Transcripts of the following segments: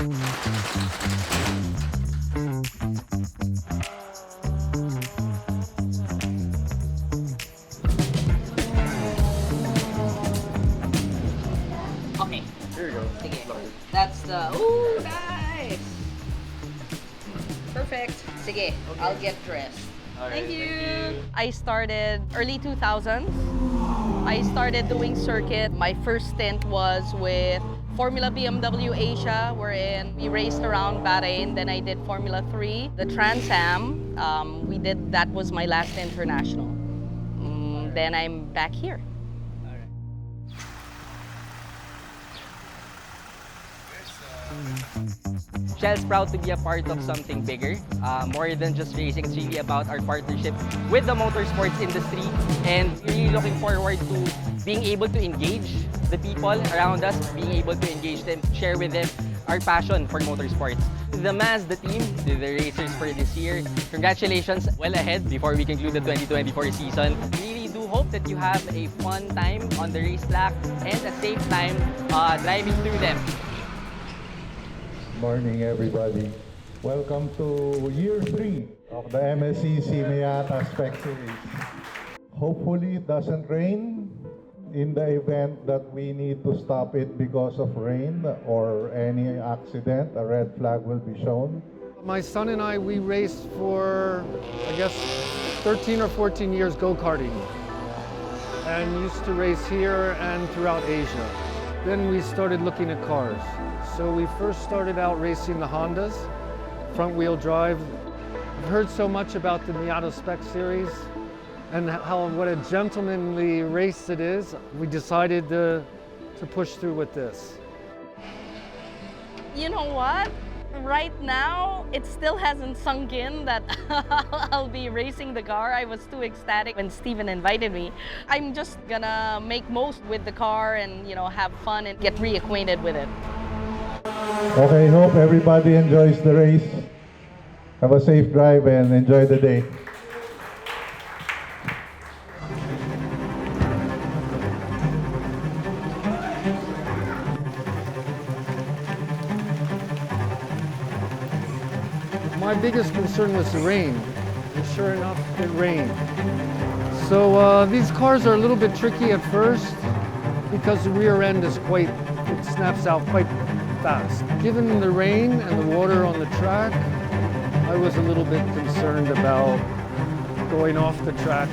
Okay. Here you go. Sige. That's the... Ooh, nice! Perfect. Sige, I'll get dressed. Alright, Thank you. I started early 2000s. I started doing circuit. My first stint was with Formula BMW Asia, wherein we raced around Bahrain. Then I did Formula 3. The Trans Am, that was my last international. Then I'm back here. Shell's proud to be a part of something bigger, more than just racing. It's really about our partnership with the motorsports industry, and really looking forward to being able to engage the people around us, being able to engage them, share with them our passion for motorsports. The Mazda team, the racers for this year, congratulations, well ahead before we conclude the 2024 season. We really do hope that you have a fun time on the racetrack and a safe time driving through them. Morning, everybody. Welcome to year 3 of the MSCC Miata Spec Series. Hopefully it doesn't rain. In the event that we need to stop it because of rain or any accident, a red flag will be shown. My son and I, we raced for, I guess, 13 or 14 years go-karting, and used to race here and throughout Asia. Then we started looking at cars. So we first started out racing the Hondas, front-wheel drive. I've heard so much about the Miata Spec Series and what a gentlemanly race it is. We decided to push through with this. You know what? Right now, it still hasn't sunk in that I'll be racing the car. I was too ecstatic when Steven invited me. I'm just gonna make most with the car and, you know, have fun and get reacquainted with it. Okay, hope everybody enjoys the race. Have a safe drive and enjoy the day. My biggest concern was the rain, and sure enough, it rained. So these cars are a little bit tricky at first because the rear end is it snaps out quite fast. Given the rain and the water on the track, I was a little bit concerned about going off the track.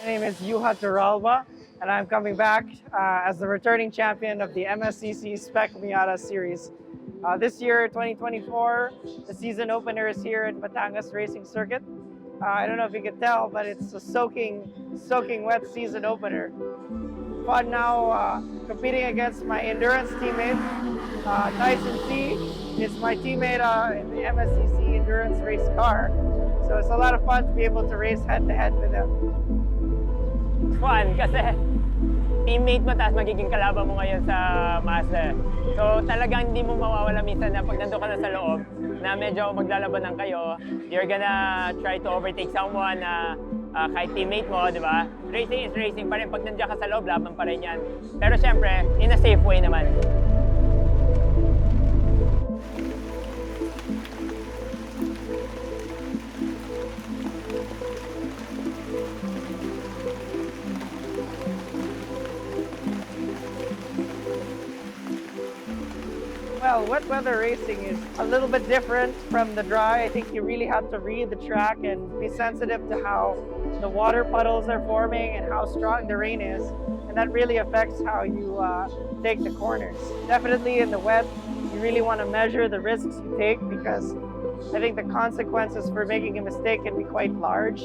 My name is Juha Turalba, and I'm coming back as the returning champion of the MSCC Spec Miata Series. This year, 2024, the season opener is here at Batangas Racing Circuit. I don't know if you can tell, but it's a soaking wet season opener. Fun now competing against my endurance teammate, Tyson C. It's my teammate in the MSCC endurance race car. So it's a lot of fun to be able to race head-to-head with him. Fun kasi teammate mo tapos magiging kalaban mo ngayon sa Mazda. So talagang hindi mo mawawala minsan na pag nandun ka na sa loob na medyo maglalabanan kayo, you're gonna try to overtake someone na kahit teammate mo, di ba? Racing is racing pa rin. Pag nandiyan ka sa loob, laban pa rin yan. Pero syempre, in a safe way naman. Well, wet weather racing is a little bit different from the dry. I think you really have to read the track and be sensitive to how the water puddles are forming and how strong the rain is. And that really affects how you take the corners. Definitely in the wet, you really want to measure the risks you take because I think the consequences for making a mistake can be quite large.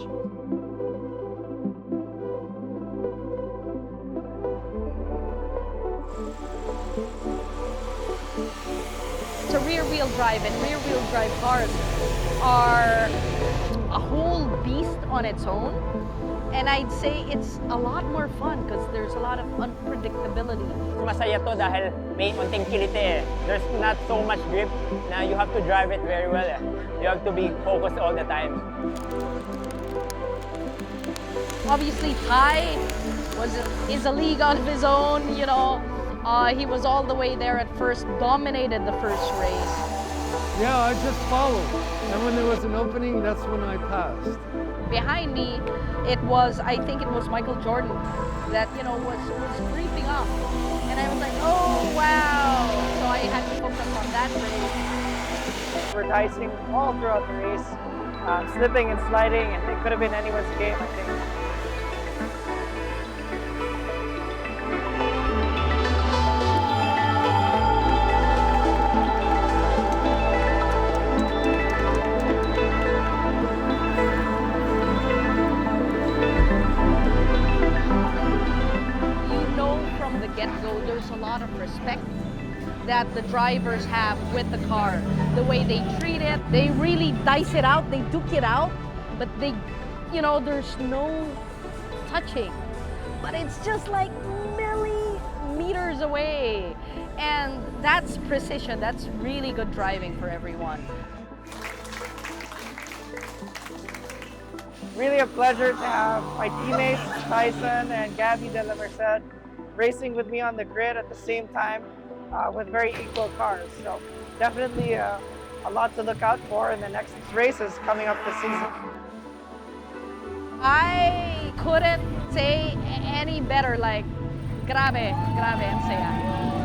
It's a rear-wheel drive, and rear-wheel drive cars are a whole beast on its own. And I'd say it's a lot more fun because there's a lot of unpredictability. Masaya to dahil may unting kilite eh. There's not so much grip na you have to drive it very well eh. You have to be focused all the time. Obviously, Ty is a league of his own, you know. He was all the way there at first, dominated the first race. Yeah, I just followed. And when there was an opening, that's when I passed. Behind me, I think it was Michael Jordan that, you know, was creeping up. And I was like, oh, wow. So I had to focus on that race. We're dicing all throughout the race, slipping and sliding, and it could have been anyone's game, I think. Get-go, there's a lot of respect that the drivers have with the car. The way they treat it, they really dice it out, they duke it out, but they, you know, there's no touching. But it's just like millimeters away. And that's precision, that's really good driving for everyone. Really a pleasure to have my teammates, Tyson and Gabby De La Merced, racing with me on the grid at the same time with very equal cars. So definitely a lot to look out for in the next races coming up this season. I couldn't say any better, like, grabe, ang saya.